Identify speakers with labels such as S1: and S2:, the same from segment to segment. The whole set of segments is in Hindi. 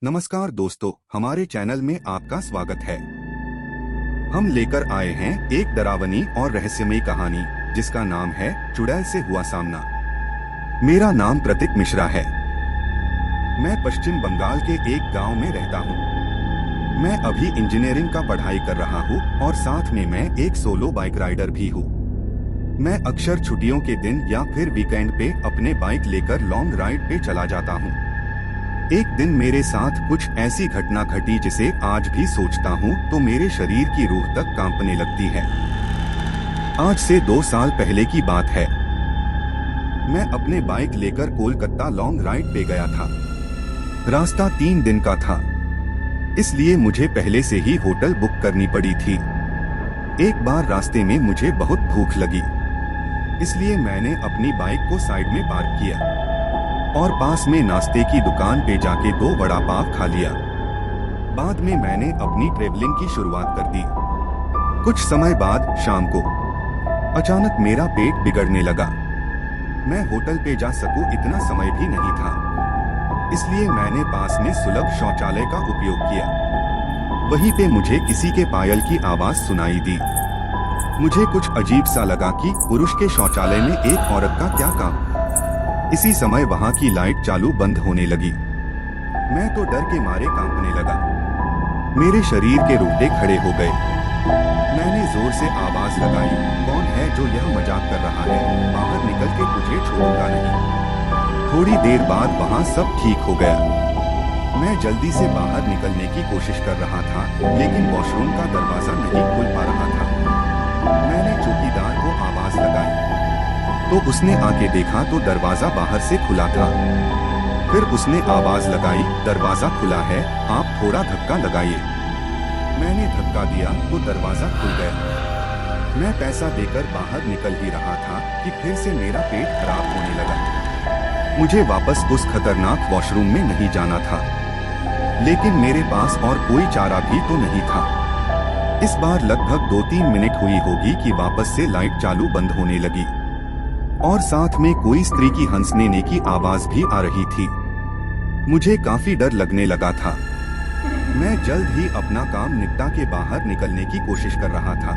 S1: नमस्कार दोस्तों, हमारे चैनल में आपका स्वागत है। हम लेकर आए हैं एक डरावनी और रहस्यमयी कहानी जिसका नाम है चुड़ैल से हुआ सामना। मेरा नाम प्रतीक मिश्रा है। मैं पश्चिम बंगाल के एक गांव में रहता हूं। मैं अभी इंजीनियरिंग का पढ़ाई कर रहा हूं और साथ में मैं एक सोलो बाइक राइडर भी हूं। मैं अक्सर छुट्टियों के दिन या फिर वीकेंड पे अपने बाइक लेकर लॉन्ग राइड पे चला जाता हूं। एक दिन मेरे साथ कुछ ऐसी घटना घटी जिसे आज भी सोचता हूँ तो मेरे शरीर की रूह तक कांपने लगती है। आज से 2 साल पहले की बात है। मैं अपने बाइक लेकर कोलकाता लॉन्ग राइड पे गया था। रास्ता 3 दिन का था, इसलिए मुझे पहले से ही होटल बुक करनी पड़ी थी। एक बार रास्ते में मुझे बहुत भूख लगी, इसलिए मैंने अपनी बाइक को साइड में पार्क किया और पास में नाश्ते की दुकान पे जाके 2 वड़ा पाव खा लिया। बाद में मैंने अपनी ट्रेवलिंग की शुरुआत कर दी। कुछ समय बाद शाम को अचानक मेरा पेट बिगड़ने लगा। मैं होटल पे जा सकूं इतना समय भी नहीं था, इसलिए मैंने पास में सुलभ शौचालय का उपयोग किया। वहीं पे मुझे किसी के पायल की आवाज सुनाई दी। मुझे कुछ अजीब सा लगा कि पुरुष के शौचालय में एक औरत का क्या काम। इसी समय वहां की लाइट चालू बंद होने लगी। मैं तो डर के मारे कांपने लगा। मेरे शरीर के रोंगटे खड़े हो गए। मैंने जोर से आवाज लगाई, कौन है जो यह मजाक कर रहा है? बाहर निकल के तुझे छोड़ूंगा नहीं। थोड़ी देर बाद वहां सब ठीक हो गया। मैं जल्दी से बाहर निकलने की कोशिश कर रहा था, लेकिन वॉशरूम का दरवाजा नहीं खुल पा रहा था। मैंने चौकीदार को आवाज लगाई तो उसने आके देखा तो दरवाजा बाहर से खुला था। फिर उसने आवाज लगाई, दरवाजा खुला है, आप थोड़ा धक्का लगाइए। मैंने धक्का दिया तो दरवाजा खुल गया। मैं पैसा देकर बाहर निकल ही रहा था कि फिर से मेरा पेट खराब होने लगा। मुझे वापस उस खतरनाक वॉशरूम में नहीं जाना था, लेकिन मेरे पास और कोई चारा भी तो नहीं था। इस बार लगभग 2-3 मिनट हुई होगी कि वापस से लाइट चालू बंद होने लगी और साथ में कोई स्त्री की हंसने की आवाज भी आ रही थी। मुझे काफी डर लगने लगा था। मैं जल्द ही अपना काम निपटा के बाहर निकलने की कोशिश कर रहा था,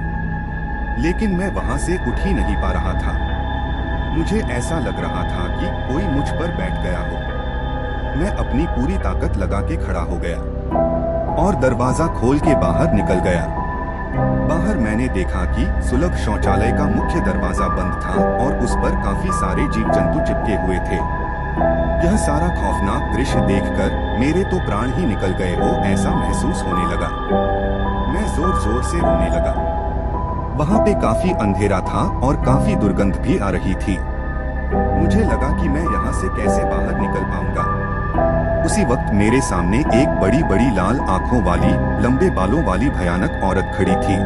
S1: लेकिन मैं वहां से उठ ही नहीं पा रहा था। मुझे ऐसा लग रहा था कि कोई मुझ पर बैठ गया हो। मैं अपनी पूरी ताकत लगा के खड़ा हो गया और दरवाजा खोल के बाहर निकल गया। बाहर मैंने देखा कि सुलभ शौचालय का मुख्य दरवाजा बंद था और उस पर काफी सारे जीव जंतु चिपके हुए थे। यह सारा खौफनाक दृश्य देखकर मेरे तो प्राण ही निकल गए हो ऐसा महसूस होने लगा। मैं जोर जोर से रोने लगा। वहां पे काफी अंधेरा था और काफी दुर्गंध भी आ रही थी। मुझे लगा कि मैं यहाँ से कैसे बाहर निकल पाऊंगा। उसी वक्त मेरे सामने एक बड़ी बड़ी लाल आंखों वाली, लंबे बालों वाली भयानक औरत खड़ी थी।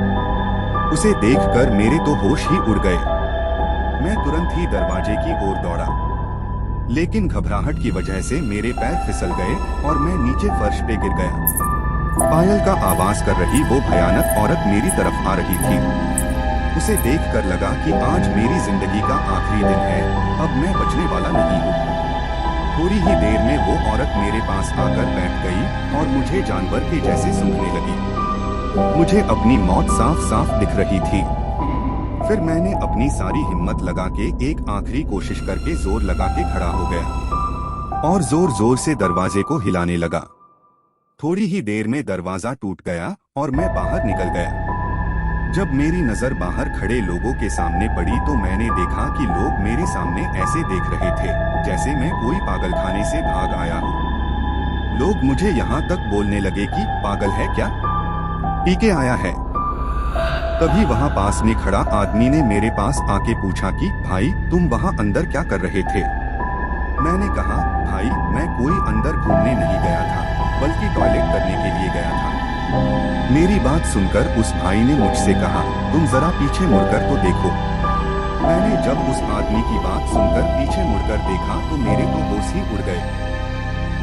S1: उसे देखकर मेरे तो होश ही उड़ गए। मैं तुरंत ही दरवाजे की ओर दौड़ा, लेकिन घबराहट की वजह से मेरे पैर फिसल गए और मैं नीचे फर्श पे गिर गया। पायल का आवाज कर रही वो भयानक औरत मेरी तरफ आ रही थी। उसे देखकर लगा कि आज मेरी जिंदगी का आखिरी दिन है, अब मैं बचने वाला नहीं हूँ। थोड़ी ही देर में वो औरत मेरे पास आकर बैठ गई और मुझे जानवर के जैसे सूंघने लगी। मुझे अपनी मौत साफ साफ दिख रही थी। फिर मैंने अपनी सारी हिम्मत लगा के एक आखिरी कोशिश करके जोर लगा के खड़ा हो गया और जोर जोर से दरवाजे को हिलाने लगा। थोड़ी ही देर में दरवाजा टूट गया और मैं बाहर निकल गया। जब मेरी नजर बाहर खड़े लोगों के सामने पड़ी तो मैंने देखा कि लोग मेरे सामने ऐसे देख रहे थे जैसे मैं कोई पागलखाने से भाग आया हूँ। लोग मुझे यहाँ तक बोलने लगे कि पागल है क्या, पी के आया है। तभी वहाँ पास में खड़ा आदमी ने मेरे पास आके पूछा कि भाई तुम वहाँ अंदर क्या कर रहे थे? मैंने कहा, भाई मैं कोई अंदर घूमने नहीं गया था, बल्कि टॉयलेट करने के लिए गया था। मेरी बात सुनकर उस भाई ने मुझसे कहा, तुम जरा पीछे मुड़कर तो देखो। मैंने जब उस आदमी की बात सुनकर पीछे मुड़कर देखा तो मेरे तो होश ही उड़ गए।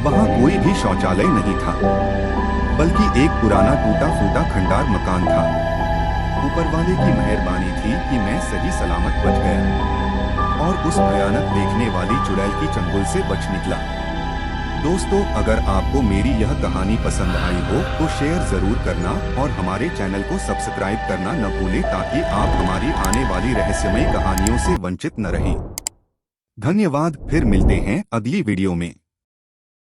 S1: वहाँ कोई भी शौचालय नहीं था, बल्कि एक पुराना टूटा फूटा खंडार मकान था। ऊपर वाले की मेहरबानी थी कि मैं सही सलामत बच गया और उस भयानक देखने वाली चुड़ैल की चंगुल से बच निकला। दोस्तों, अगर आपको मेरी यह कहानी पसंद आई हो तो शेयर जरूर करना और हमारे चैनल को सब्सक्राइब करना न भूलें ताकि आप हमारी आने वाली रहस्यमय कहानियों से वंचित न रहें। धन्यवाद, फिर मिलते हैं अगली वीडियो में।